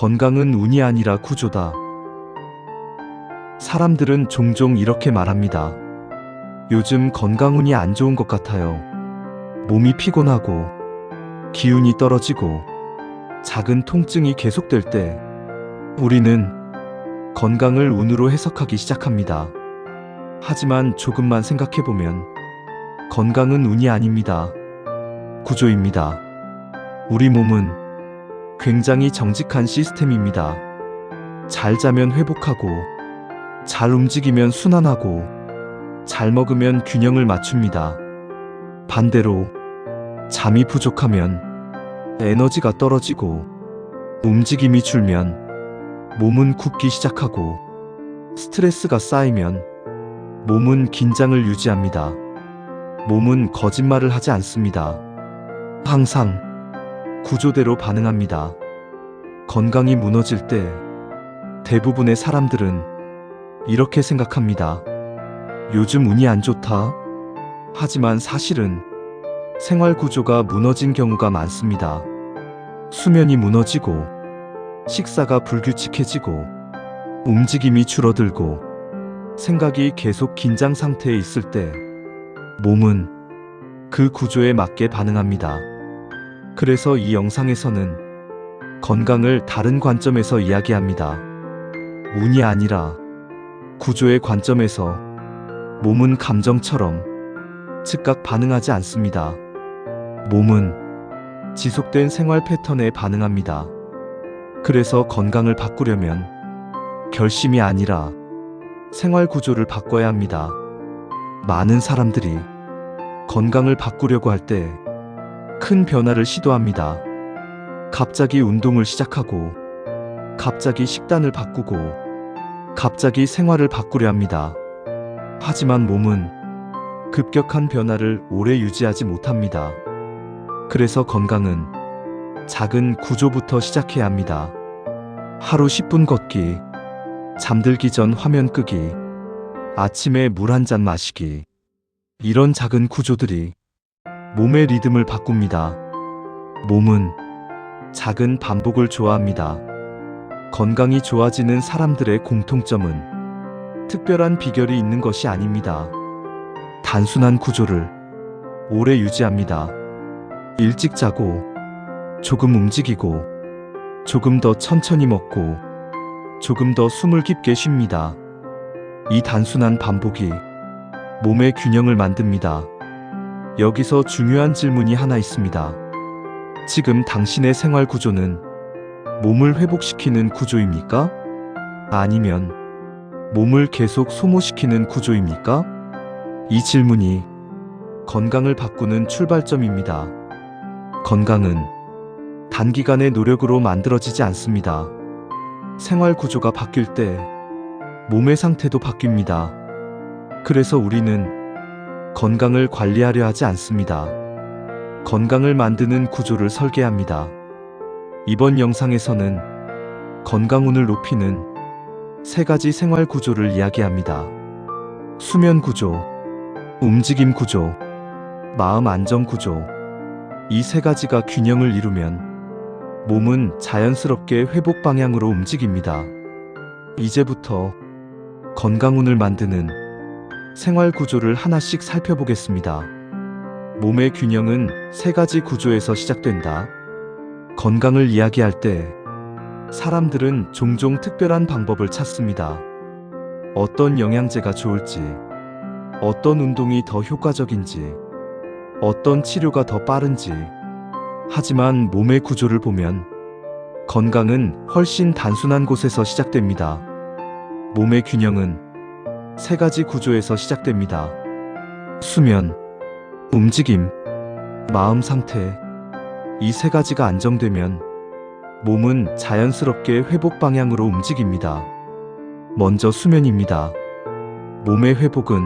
건강은 운이 아니라 구조다. 사람들은 종종 이렇게 말합니다. 요즘 건강운이 안 좋은 것 같아요. 몸이 피곤하고, 기운이 떨어지고, 작은 통증이 계속될 때, 우리는 건강을 운으로 해석하기 시작합니다. 하지만 조금만 생각해보면, 건강은 운이 아닙니다. 구조입니다. 우리 몸은 굉장히 정직한 시스템입니다. 잘 자면 회복하고, 잘 움직이면 순환하고, 잘 먹으면 균형을 맞춥니다. 반대로 잠이 부족하면 에너지가 떨어지고, 움직임이 줄면 몸은 굳기 시작하고, 스트레스가 쌓이면 몸은 긴장을 유지합니다. 몸은 거짓말을 하지 않습니다. 항상 구조대로 반응합니다. 건강이 무너질 때 대부분의 사람들은 이렇게 생각합니다. 요즘 운이 안 좋다. 하지만 사실은 생활 구조가 무너진 경우가 많습니다. 수면이 무너지고, 식사가 불규칙해지고, 움직임이 줄어들고, 생각이 계속 긴장 상태에 있을 때 몸은 그 구조에 맞게 반응합니다. 그래서 이 영상에서는 건강을 다른 관점에서 이야기합니다. 운이 아니라 구조의 관점에서. 몸은 감정처럼 즉각 반응하지 않습니다. 몸은 지속된 생활 패턴에 반응합니다. 그래서 건강을 바꾸려면 결심이 아니라 생활 구조를 바꿔야 합니다. 많은 사람들이 건강을 바꾸려고 할 때 큰 변화를 시도합니다. 갑자기 운동을 시작하고, 갑자기 식단을 바꾸고, 갑자기 생활을 바꾸려 합니다. 하지만 몸은 급격한 변화를 오래 유지하지 못합니다. 그래서 건강은 작은 구조부터 시작해야 합니다. 하루 10분 걷기, 잠들기 전 화면 끄기, 아침에 물 한 잔 마시기. 이런 작은 구조들이 몸의 리듬을 바꿉니다. 몸은 작은 반복을 좋아합니다. 건강이 좋아지는 사람들의 공통점은 특별한 비결이 있는 것이 아닙니다. 단순한 구조를 오래 유지합니다. 일찍 자고, 조금 움직이고, 조금 더 천천히 먹고, 조금 더 숨을 깊게 쉽니다. 이 단순한 반복이 몸의 균형을 만듭니다. 여기서 중요한 질문이 하나 있습니다. 지금 당신의 생활 구조는 몸을 회복시키는 구조입니까? 아니면 몸을 계속 소모시키는 구조입니까? 이 질문이 건강을 바꾸는 출발점입니다. 건강은 단기간의 노력으로 만들어지지 않습니다. 생활 구조가 바뀔 때 몸의 상태도 바뀝니다. 그래서 우리는 건강을 관리하려 하지 않습니다. 건강을 만드는 구조를 설계합니다. 이번 영상에서는 건강운을 높이는 3가지 생활 구조를 이야기합니다. 수면 구조, 움직임 구조, 마음 안정 구조. 이 3가지가 균형을 이루면 몸은 자연스럽게 회복 방향으로 움직입니다. 이제부터 건강운을 만드는 생활 구조를 하나씩 살펴보겠습니다. 몸의 균형은 3가지 구조에서 시작된다. 건강을 이야기할 때 사람들은 종종 특별한 방법을 찾습니다. 어떤 영양제가 좋을지, 어떤 운동이 더 효과적인지, 어떤 치료가 더 빠른지. 하지만 몸의 구조를 보면 건강은 훨씬 단순한 곳에서 시작됩니다. 몸의 균형은 3가지 구조에서 시작됩니다. 수면, 움직임, 마음 상태. 이 3가지가 안정되면 몸은 자연스럽게 회복 방향으로 움직입니다. 먼저 수면입니다. 몸의 회복은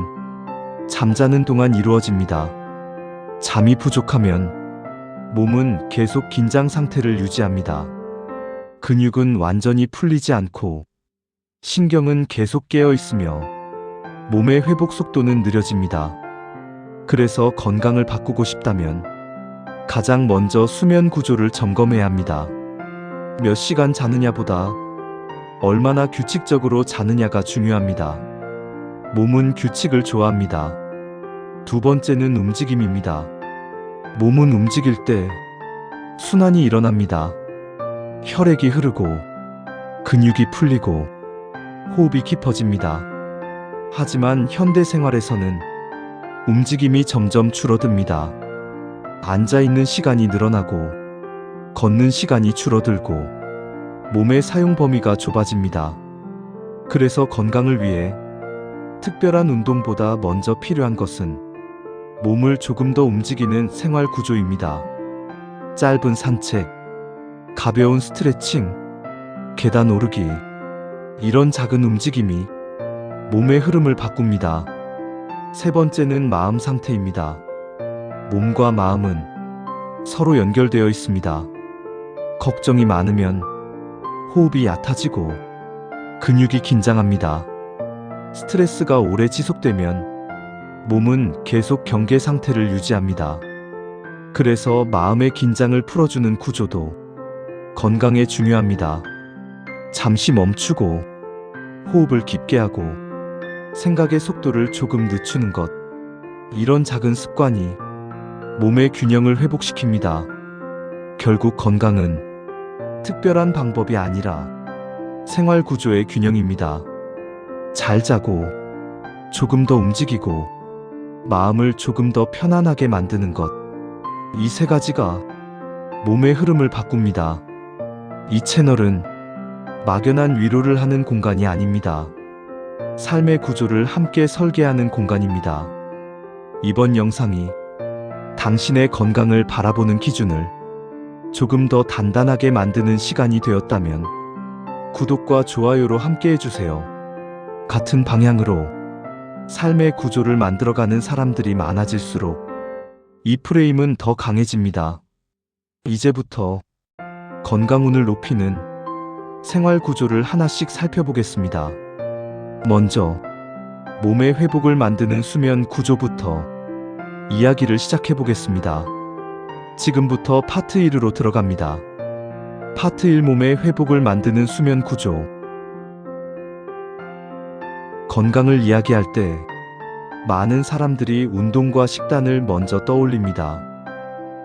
잠자는 동안 이루어집니다. 잠이 부족하면 몸은 계속 긴장 상태를 유지합니다. 근육은 완전히 풀리지 않고 신경은 계속 깨어 있으며 몸의 회복 속도는 느려집니다. 그래서 건강을 바꾸고 싶다면 가장 먼저 수면 구조를 점검해야 합니다. 몇 시간 자느냐보다 얼마나 규칙적으로 자느냐가 중요합니다. 몸은 규칙을 좋아합니다. 두 번째는 움직임입니다. 몸은 움직일 때 순환이 일어납니다. 혈액이 흐르고 근육이 풀리고 호흡이 깊어집니다. 하지만 현대 생활에서는 움직임이 점점 줄어듭니다. 앉아있는 시간이 늘어나고 걷는 시간이 줄어들고 몸의 사용 범위가 좁아집니다. 그래서 건강을 위해 특별한 운동보다 먼저 필요한 것은 몸을 조금 더 움직이는 생활 구조입니다. 짧은 산책, 가벼운 스트레칭, 계단 오르기, 이런 작은 움직임이 몸의 흐름을 바꿉니다. 세 번째는 마음 상태입니다. 몸과 마음은 서로 연결되어 있습니다. 걱정이 많으면 호흡이 얕아지고 근육이 긴장합니다. 스트레스가 오래 지속되면 몸은 계속 경계 상태를 유지합니다. 그래서 마음의 긴장을 풀어주는 구조도 건강에 중요합니다. 잠시 멈추고 호흡을 깊게 하고 생각의 속도를 조금 늦추는 것. 이런 작은 습관이 몸의 균형을 회복시킵니다. 결국 건강은 특별한 방법이 아니라 생활 구조의 균형입니다. 잘 자고 조금 더 움직이고 마음을 조금 더 편안하게 만드는 것. 이 세 가지가 몸의 흐름을 바꿉니다. 이 채널은 막연한 위로를 하는 공간이 아닙니다. 삶의 구조를 함께 설계하는 공간입니다. 이번 영상이 당신의 건강을 바라보는 기준을 조금 더 단단하게 만드는 시간이 되었다면 구독과 좋아요로 함께 해주세요. 같은 방향으로 삶의 구조를 만들어가는 사람들이 많아질수록 이 프레임은 더 강해집니다. 이제부터 건강운을 높이는 생활 구조를 하나씩 살펴보겠습니다. 먼저 몸의 회복을 만드는 수면 구조부터 이야기를 시작해보겠습니다. 지금부터 파트 1으로 들어갑니다. 파트 1, 몸의 회복을 만드는 수면 구조. 건강을 이야기할 때 많은 사람들이 운동과 식단을 먼저 떠올립니다.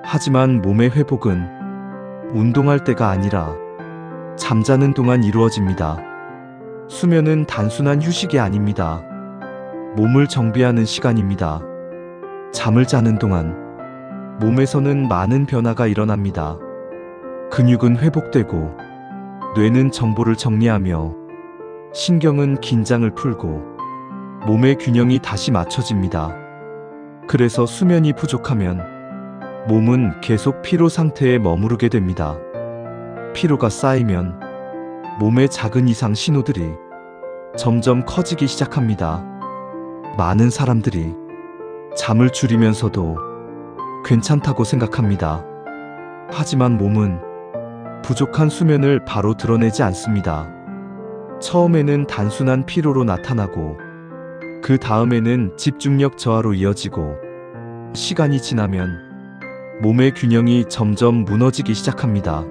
하지만 몸의 회복은 운동할 때가 아니라 잠자는 동안 이루어집니다. 수면은 단순한 휴식이 아닙니다. 몸을 정비하는 시간입니다. 잠을 자는 동안 몸에서는 많은 변화가 일어납니다. 근육은 회복되고 뇌는 정보를 정리하며 신경은 긴장을 풀고 몸의 균형이 다시 맞춰집니다. 그래서 수면이 부족하면 몸은 계속 피로 상태에 머무르게 됩니다. 피로가 쌓이면 몸의 작은 이상 신호들이 점점 커지기 시작합니다. 많은 사람들이 잠을 줄이면서도 괜찮다고 생각합니다. 하지만 몸은 부족한 수면을 바로 드러내지 않습니다. 처음에는 단순한 피로로 나타나고 그 다음에는 집중력 저하로 이어지고 시간이 지나면 몸의 균형이 점점 무너지기 시작합니다.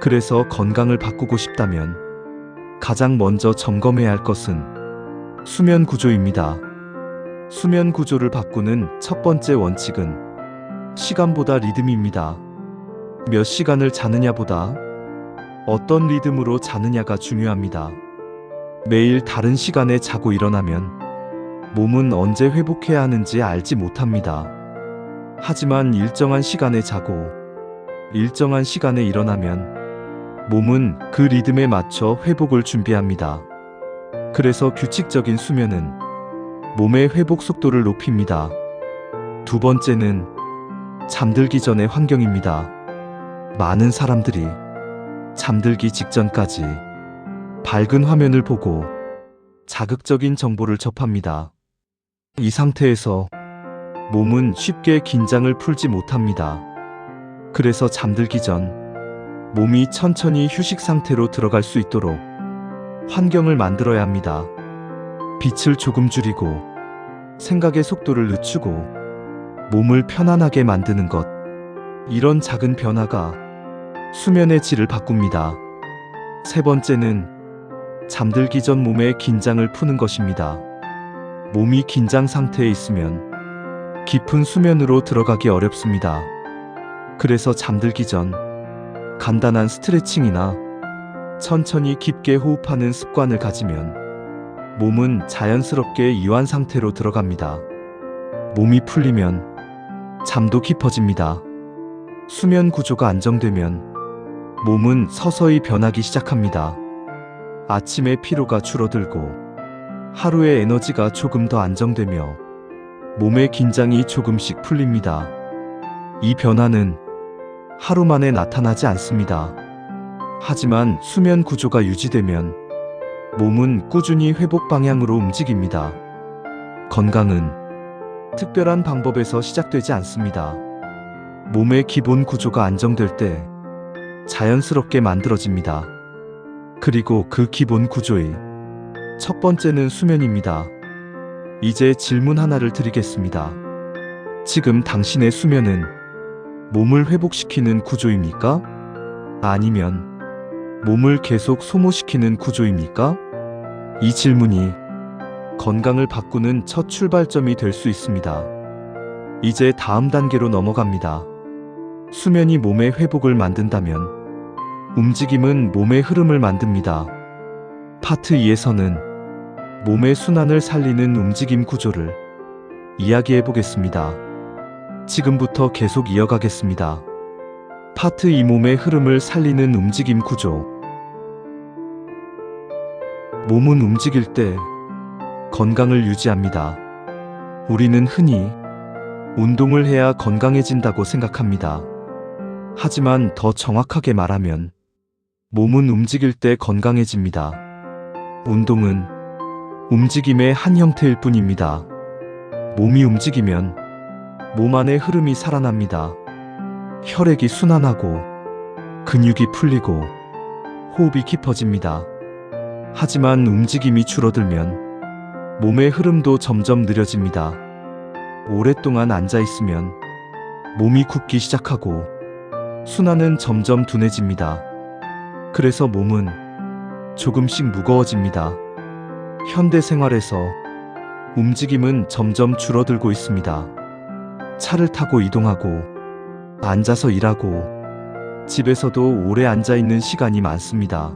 그래서 건강을 바꾸고 싶다면 가장 먼저 점검해야 할 것은 수면 구조입니다. 수면 구조를 바꾸는 첫 번째 원칙은 시간보다 리듬입니다. 몇 시간을 자느냐보다 어떤 리듬으로 자느냐가 중요합니다. 매일 다른 시간에 자고 일어나면 몸은 언제 회복해야 하는지 알지 못합니다. 하지만 일정한 시간에 자고 일정한 시간에 일어나면 몸은 그 리듬에 맞춰 회복을 준비합니다. 그래서 규칙적인 수면은 몸의 회복 속도를 높입니다. 두 번째는 잠들기 전의 환경입니다. 많은 사람들이 잠들기 직전까지 밝은 화면을 보고 자극적인 정보를 접합니다. 이 상태에서 몸은 쉽게 긴장을 풀지 못합니다. 그래서 잠들기 전 몸이 천천히 휴식 상태로 들어갈 수 있도록 환경을 만들어야 합니다. 빛을 조금 줄이고 생각의 속도를 늦추고 몸을 편안하게 만드는 것. 이런 작은 변화가 수면의 질을 바꿉니다. 세 번째는 잠들기 전 몸의 긴장을 푸는 것입니다. 몸이 긴장 상태에 있으면 깊은 수면으로 들어가기 어렵습니다. 그래서 잠들기 전 간단한 스트레칭이나 천천히 깊게 호흡하는 습관을 가지면 몸은 자연스럽게 이완 상태로 들어갑니다. 몸이 풀리면 잠도 깊어집니다. 수면 구조가 안정되면 몸은 서서히 변하기 시작합니다. 아침에 피로가 줄어들고 하루의 에너지가 조금 더 안정되며 몸의 긴장이 조금씩 풀립니다. 이 변화는 하루 만에 나타나지 않습니다. 하지만 수면 구조가 유지되면 몸은 꾸준히 회복 방향으로 움직입니다. 건강은 특별한 방법에서 시작되지 않습니다. 몸의 기본 구조가 안정될 때 자연스럽게 만들어집니다. 그리고 그 기본 구조의 첫 번째는 수면입니다. 이제 질문 하나를 드리겠습니다. 지금 당신의 수면은 몸을 회복시키는 구조입니까? 아니면 몸을 계속 소모시키는 구조입니까? 이 질문이 건강을 바꾸는 첫 출발점이 될 수 있습니다. 이제 다음 단계로 넘어갑니다. 수면이 몸의 회복을 만든다면 움직임은 몸의 흐름을 만듭니다. 파트 2에서는 몸의 순환을 살리는 움직임 구조를 이야기해 보겠습니다. 지금부터 계속 이어가겠습니다. 파트 2 몸의 흐름을 살리는 움직임 구조. 몸은 움직일 때 건강을 유지합니다. 우리는 흔히 운동을 해야 건강해진다고 생각합니다. 하지만 더 정확하게 말하면 몸은 움직일 때 건강해집니다. 운동은 움직임의 한 형태일 뿐입니다. 몸이 움직이면 몸 안의 흐름이 살아납니다. 혈액이 순환하고 근육이 풀리고 호흡이 깊어집니다. 하지만 움직임이 줄어들면 몸의 흐름도 점점 느려집니다. 오랫동안 앉아 있으면 몸이 굳기 시작하고 순환은 점점 둔해집니다. 그래서 몸은 조금씩 무거워집니다. 현대 생활에서 움직임은 점점 줄어들고 있습니다. 차를 타고 이동하고 앉아서 일하고 집에서도 오래 앉아 있는 시간이 많습니다.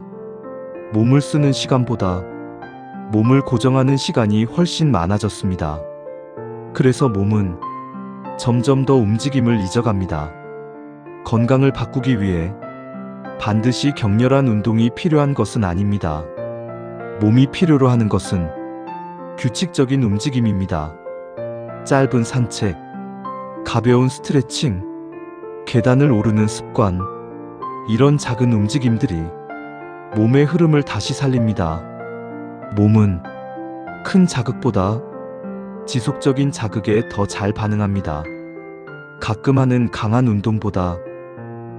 몸을 쓰는 시간보다 몸을 고정하는 시간이 훨씬 많아졌습니다. 그래서 몸은 점점 더 움직임을 잊어갑니다. 건강을 바꾸기 위해 반드시 격렬한 운동이 필요한 것은 아닙니다. 몸이 필요로 하는 것은 규칙적인 움직임입니다. 짧은 산책, 가벼운 스트레칭, 계단을 오르는 습관, 이런 작은 움직임들이 몸의 흐름을 다시 살립니다. 몸은 큰 자극보다 지속적인 자극에 더 잘 반응합니다. 가끔 하는 강한 운동보다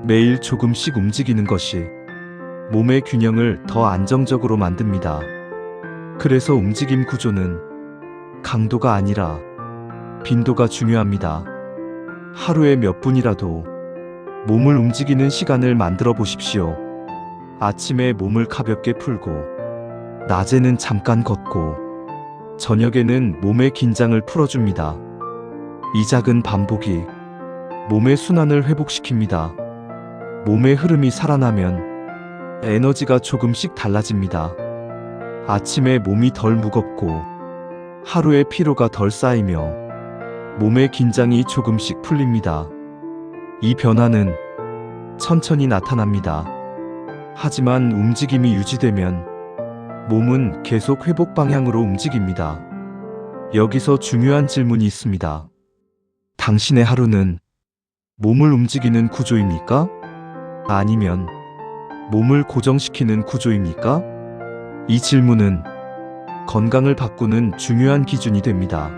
매일 조금씩 움직이는 것이 몸의 균형을 더 안정적으로 만듭니다. 그래서 움직임 구조는 강도가 아니라 빈도가 중요합니다. 하루에 몇 분이라도 몸을 움직이는 시간을 만들어 보십시오. 아침에 몸을 가볍게 풀고, 낮에는 잠깐 걷고, 저녁에는 몸의 긴장을 풀어줍니다. 이 작은 반복이 몸의 순환을 회복시킵니다. 몸의 흐름이 살아나면 에너지가 조금씩 달라집니다. 아침에 몸이 덜 무겁고 하루의 피로가 덜 쌓이며 몸의 긴장이 조금씩 풀립니다. 이 변화는 천천히 나타납니다. 하지만 움직임이 유지되면 몸은 계속 회복 방향으로 움직입니다. 여기서 중요한 질문이 있습니다. 당신의 하루는 몸을 움직이는 구조입니까? 아니면 몸을 고정시키는 구조입니까? 이 질문은 건강을 바꾸는 중요한 기준이 됩니다.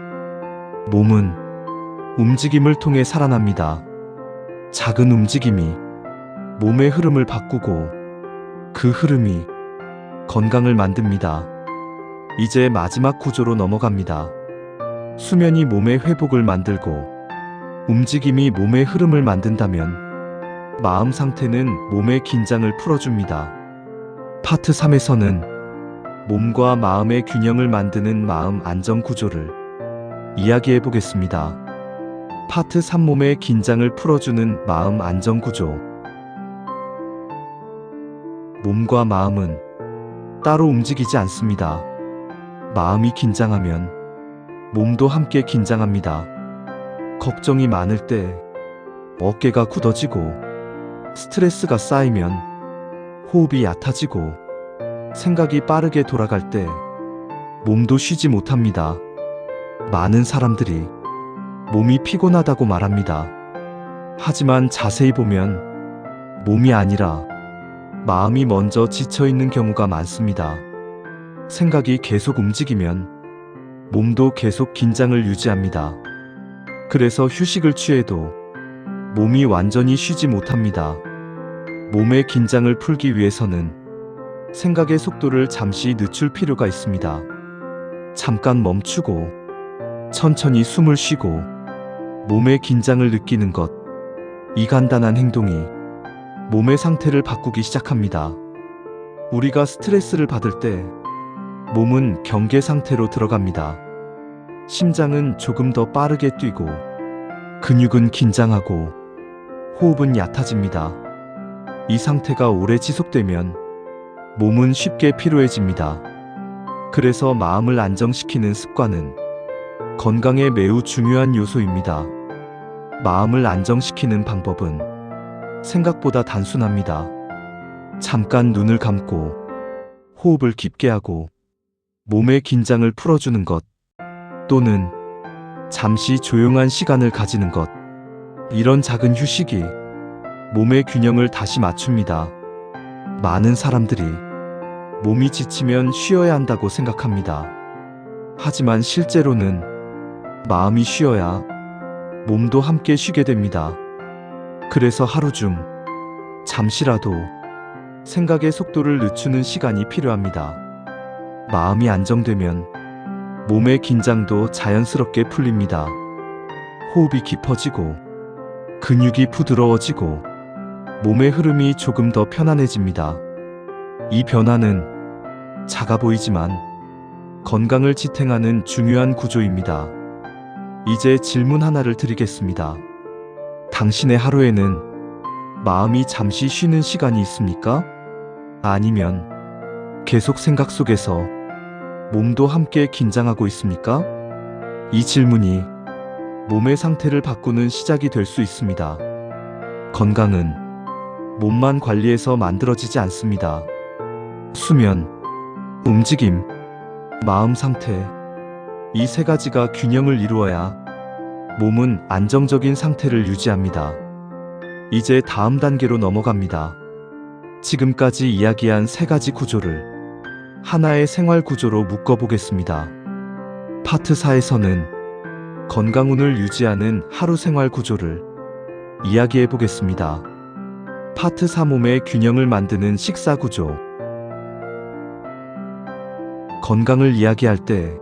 몸은 움직임을 통해 살아납니다. 작은 움직임이 몸의 흐름을 바꾸고 그 흐름이 건강을 만듭니다. 이제 마지막 구조로 넘어갑니다. 수면이 몸의 회복을 만들고 움직임이 몸의 흐름을 만든다면 마음 상태는 몸의 긴장을 풀어줍니다. 파트 3에서는 몸과 마음의 균형을 만드는 마음 안정 구조를 이야기해 보겠습니다. 파트 3 몸의 긴장을 풀어주는 마음 안정 구조. 몸과 마음은 따로 움직이지 않습니다. 마음이 긴장하면 몸도 함께 긴장합니다. 걱정이 많을 때 어깨가 굳어지고 스트레스가 쌓이면 호흡이 얕아지고 생각이 빠르게 돌아갈 때 몸도 쉬지 못합니다. 많은 사람들이 몸이 피곤하다고 말합니다. 하지만 자세히 보면 몸이 아니라 마음이 먼저 지쳐 있는 경우가 많습니다. 생각이 계속 움직이면 몸도 계속 긴장을 유지합니다. 그래서 휴식을 취해도 몸이 완전히 쉬지 못합니다. 몸의 긴장을 풀기 위해서는 생각의 속도를 잠시 늦출 필요가 있습니다. 잠깐 멈추고 천천히 숨을 쉬고 몸의 긴장을 느끼는 것. 이 간단한 행동이 몸의 상태를 바꾸기 시작합니다. 우리가 스트레스를 받을 때 몸은 경계 상태로 들어갑니다. 심장은 조금 더 빠르게 뛰고 근육은 긴장하고 호흡은 얕아집니다. 이 상태가 오래 지속되면 몸은 쉽게 피로해집니다. 그래서 마음을 안정시키는 습관은 건강에 매우 중요한 요소입니다. 마음을 안정시키는 방법은 생각보다 단순합니다. 잠깐 눈을 감고 호흡을 깊게 하고 몸의 긴장을 풀어주는 것, 또는 잠시 조용한 시간을 가지는 것. 이런 작은 휴식이 몸의 균형을 다시 맞춥니다. 많은 사람들이 몸이 지치면 쉬어야 한다고 생각합니다. 하지만 실제로는 마음이 쉬어야 몸도 함께 쉬게 됩니다. 그래서 하루 중 잠시라도 생각의 속도를 늦추는 시간이 필요합니다. 마음이 안정되면 몸의 긴장도 자연스럽게 풀립니다. 호흡이 깊어지고 근육이 부드러워지고 몸의 흐름이 조금 더 편안해집니다. 이 변화는 작아 보이지만 건강을 지탱하는 중요한 구조입니다. 이제 질문 하나를 드리겠습니다. 당신의 하루에는 마음이 잠시 쉬는 시간이 있습니까? 아니면 계속 생각 속에서 몸도 함께 긴장하고 있습니까? 이 질문이 몸의 상태를 바꾸는 시작이 될 수 있습니다. 건강은 몸만 관리해서 만들어지지 않습니다. 수면, 움직임, 마음 상태, 이 세 가지가 균형을 이루어야 몸은 안정적인 상태를 유지합니다. 이제 다음 단계로 넘어갑니다. 지금까지 이야기한 세 가지 구조를 하나의 생활 구조로 묶어보겠습니다. 파트 4에서는 건강운을 유지하는 하루 생활 구조를 이야기해 보겠습니다. 파트 4 몸의 균형을 만드는 식사 구조. 건강을 이야기할 때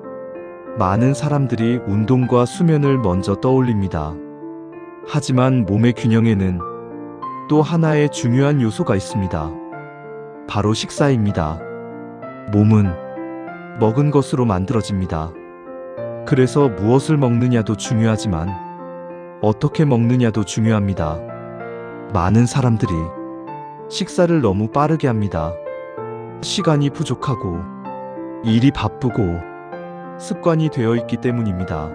많은 사람들이 운동과 수면을 먼저 떠올립니다. 하지만 몸의 균형에는 또 하나의 중요한 요소가 있습니다. 바로 식사입니다. 몸은 먹은 것으로 만들어집니다. 그래서 무엇을 먹느냐도 중요하지만 어떻게 먹느냐도 중요합니다. 많은 사람들이 식사를 너무 빠르게 합니다. 시간이 부족하고 일이 바쁘고 습관이 되어 있기 때문입니다.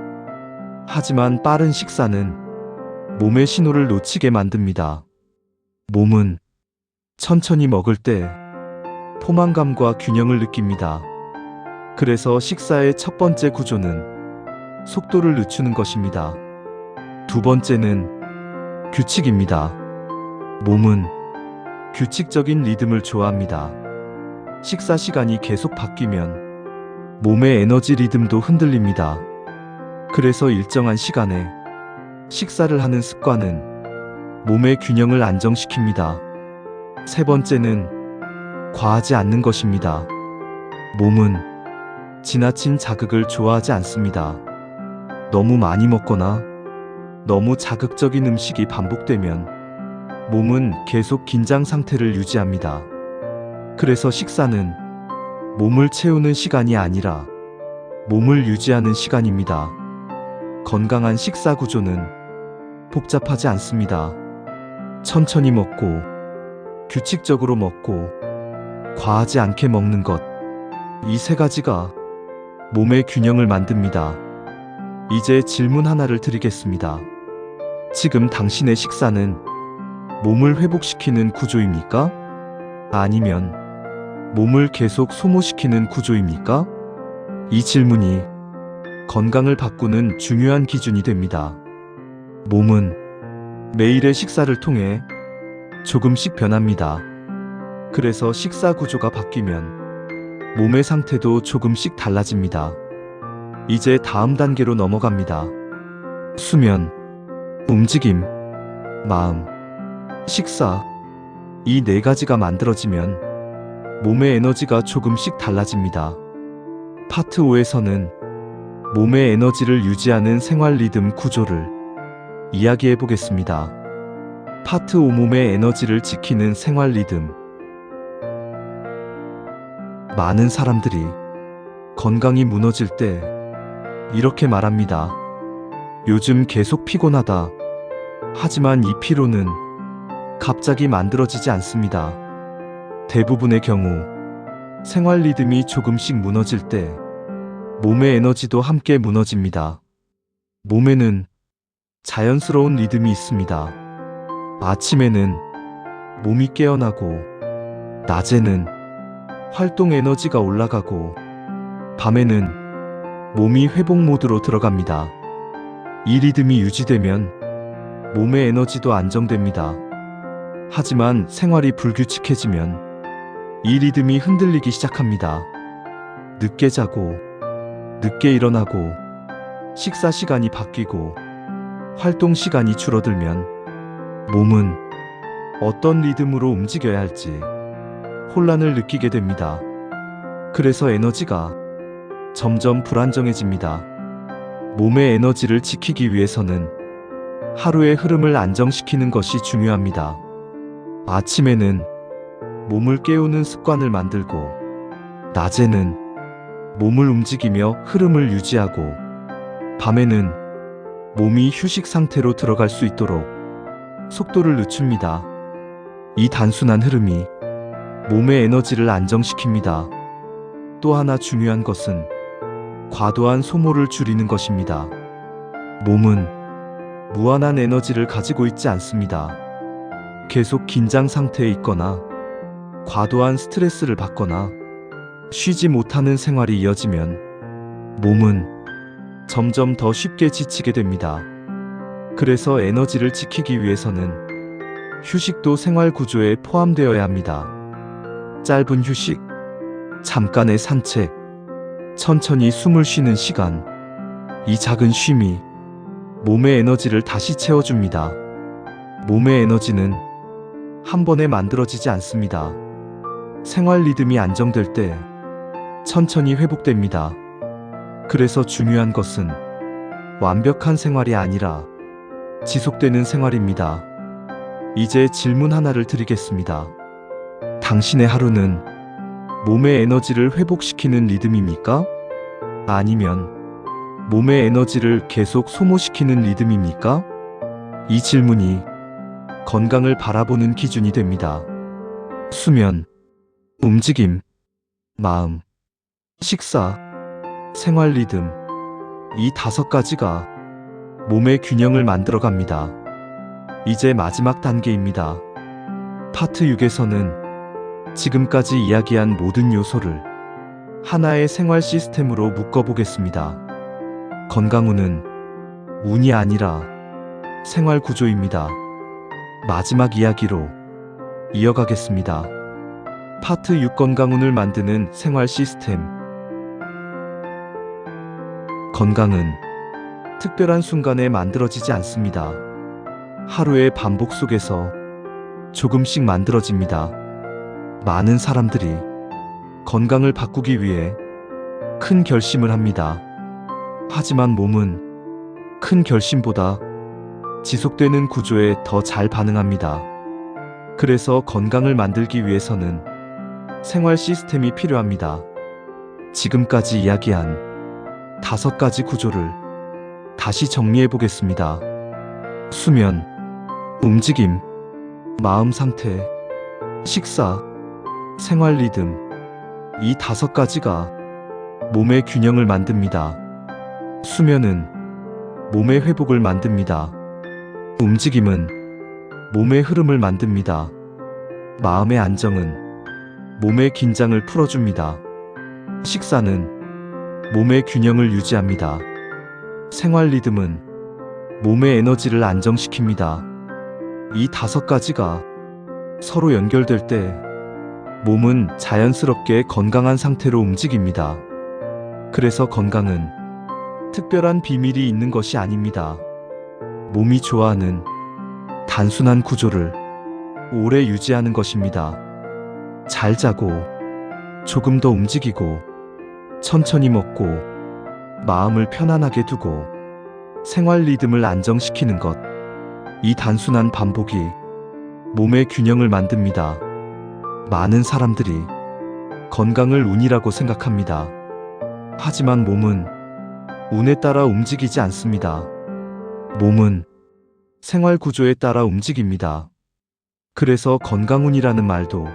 하지만 빠른 식사는 몸의 신호를 놓치게 만듭니다. 몸은 천천히 먹을 때 포만감과 균형을 느낍니다. 그래서 식사의 첫 번째 구조는 속도를 늦추는 것입니다. 두 번째는 규칙입니다. 몸은 규칙적인 리듬을 좋아합니다. 식사 시간이 계속 바뀌면 몸의 에너지 리듬도 흔들립니다. 그래서 일정한 시간에 식사를 하는 습관은 몸의 균형을 안정시킵니다. 세 번째는 과하지 않는 것입니다. 몸은 지나친 자극을 좋아하지 않습니다. 너무 많이 먹거나 너무 자극적인 음식이 반복되면 몸은 계속 긴장 상태를 유지합니다. 그래서 식사는 몸을 채우는 시간이 아니라 몸을 유지하는 시간입니다. 건강한 식사 구조는 복잡하지 않습니다. 천천히 먹고, 규칙적으로 먹고, 과하지 않게 먹는 것. 이 세 가지가 몸의 균형을 만듭니다. 이제 질문 하나를 드리겠습니다. 지금 당신의 식사는 몸을 회복시키는 구조입니까? 아니면 몸을 계속 소모시키는 구조입니까? 이 질문이 건강을 바꾸는 중요한 기준이 됩니다. 몸은 매일의 식사를 통해 조금씩 변합니다. 그래서 식사 구조가 바뀌면 몸의 상태도 조금씩 달라집니다. 이제 다음 단계로 넘어갑니다. 수면, 움직임, 마음, 식사. 이 네 가지가 만들어지면 몸의 에너지가 조금씩 달라집니다. 파트 5에서는 몸의 에너지를 유지하는 생활 리듬 구조를 이야기해 보겠습니다. 파트 5 몸의 에너지를 지키는 생활 리듬. 많은 사람들이 건강이 무너질 때 이렇게 말합니다. 요즘 계속 피곤하다. 하지만 이 피로는 갑자기 만들어지지 않습니다. 대부분의 경우 생활 리듬이 조금씩 무너질 때 몸의 에너지도 함께 무너집니다. 몸에는 자연스러운 리듬이 있습니다. 아침에는 몸이 깨어나고, 낮에는 활동 에너지가 올라가고, 밤에는 몸이 회복 모드로 들어갑니다. 이 리듬이 유지되면 몸의 에너지도 안정됩니다. 하지만 생활이 불규칙해지면 이 리듬이 흔들리기 시작합니다. 늦게 자고, 늦게 일어나고, 식사 시간이 바뀌고, 활동 시간이 줄어들면 몸은 어떤 리듬으로 움직여야 할지 혼란을 느끼게 됩니다. 그래서 에너지가 점점 불안정해집니다. 몸의 에너지를 지키기 위해서는 하루의 흐름을 안정시키는 것이 중요합니다. 아침에는 몸을 깨우는 습관을 만들고, 낮에는 몸을 움직이며 흐름을 유지하고, 밤에는 몸이 휴식 상태로 들어갈 수 있도록 속도를 늦춥니다. 이 단순한 흐름이 몸의 에너지를 안정시킵니다. 또 하나 중요한 것은 과도한 소모를 줄이는 것입니다. 몸은 무한한 에너지를 가지고 있지 않습니다. 계속 긴장 상태에 있거나, 과도한 스트레스를 받거나, 쉬지 못하는 생활이 이어지면 몸은 점점 더 쉽게 지치게 됩니다. 그래서 에너지를 지키기 위해서는 휴식도 생활 구조에 포함되어야 합니다. 짧은 휴식, 잠깐의 산책, 천천히 숨을 쉬는 시간. 이 작은 쉼이 몸의 에너지를 다시 채워줍니다. 몸의 에너지는 한 번에 만들어지지 않습니다. 생활 리듬이 안정될 때 천천히 회복됩니다. 그래서 중요한 것은 완벽한 생활이 아니라 지속되는 생활입니다. 이제 질문 하나를 드리겠습니다. 당신의 하루는 몸의 에너지를 회복시키는 리듬입니까? 아니면 몸의 에너지를 계속 소모시키는 리듬입니까? 이 질문이 건강을 바라보는 기준이 됩니다. 수면, 움직임, 마음, 식사, 생활 리듬. 이 5가지가 몸의 균형을 만들어갑니다. 이제 마지막 단계입니다. 파트 6에서는 지금까지 이야기한 모든 요소를 하나의 생활 시스템으로 묶어보겠습니다. 건강운은 운이 아니라 생활 구조입니다. 마지막 이야기로 이어가겠습니다. 파트 6 건강운을 만드는 생활 시스템. 건강은 특별한 순간에 만들어지지 않습니다. 하루의 반복 속에서 조금씩 만들어집니다. 많은 사람들이 건강을 바꾸기 위해 큰 결심을 합니다. 하지만 몸은 큰 결심보다 지속되는 구조에 더 잘 반응합니다. 그래서 건강을 만들기 위해서는 생활 시스템이 필요합니다. 지금까지 이야기한 5가지 구조를 다시 정리해 보겠습니다. 수면, 움직임, 마음 상태, 식사, 생활 리듬. 이 5가지가 몸의 균형을 만듭니다. 수면은 몸의 회복을 만듭니다. 움직임은 몸의 흐름을 만듭니다. 마음의 안정은 몸의 긴장을 풀어줍니다. 식사는 몸의 균형을 유지합니다. 생활 리듬은 몸의 에너지를 안정시킵니다. 이 5가지가 서로 연결될 때 몸은 자연스럽게 건강한 상태로 움직입니다. 그래서 건강은 특별한 비밀이 있는 것이 아닙니다. 몸이 좋아하는 단순한 구조를 오래 유지하는 것입니다. 잘 자고, 조금 더 움직이고, 천천히 먹고, 마음을 편안하게 두고, 생활 리듬을 안정시키는 것. 이 단순한 반복이 몸의 균형을 만듭니다. 많은 사람들이 건강을 운이라고 생각합니다. 하지만 몸은 운에 따라 움직이지 않습니다. 몸은 생활 구조에 따라 움직입니다. 그래서 건강운이라는 말도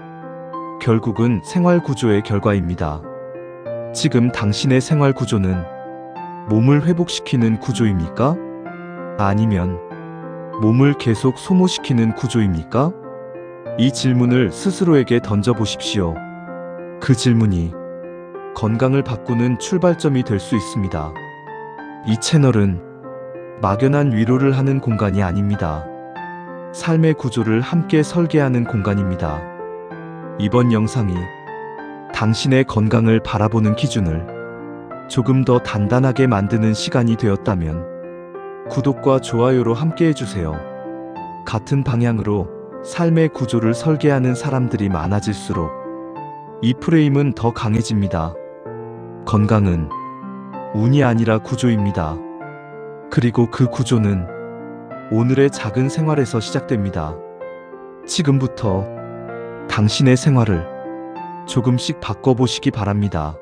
결국은 생활 구조의 결과입니다. 지금 당신의 생활 구조는 몸을 회복시키는 구조입니까? 아니면 몸을 계속 소모시키는 구조입니까? 이 질문을 스스로에게 던져보십시오. 그 질문이 건강을 바꾸는 출발점이 될 수 있습니다. 이 채널은 막연한 위로를 하는 공간이 아닙니다. 삶의 구조를 함께 설계하는 공간입니다. 이번 영상이 당신의 건강을 바라보는 기준을 조금 더 단단하게 만드는 시간이 되었다면 구독과 좋아요로 함께 해주세요. 같은 방향으로 삶의 구조를 설계하는 사람들이 많아질수록 이 프레임은 더 강해집니다. 건강은 운이 아니라 구조입니다. 그리고 그 구조는 오늘의 작은 생활에서 시작됩니다. 지금부터 당신의 생활을 조금씩 바꿔보시기 바랍니다.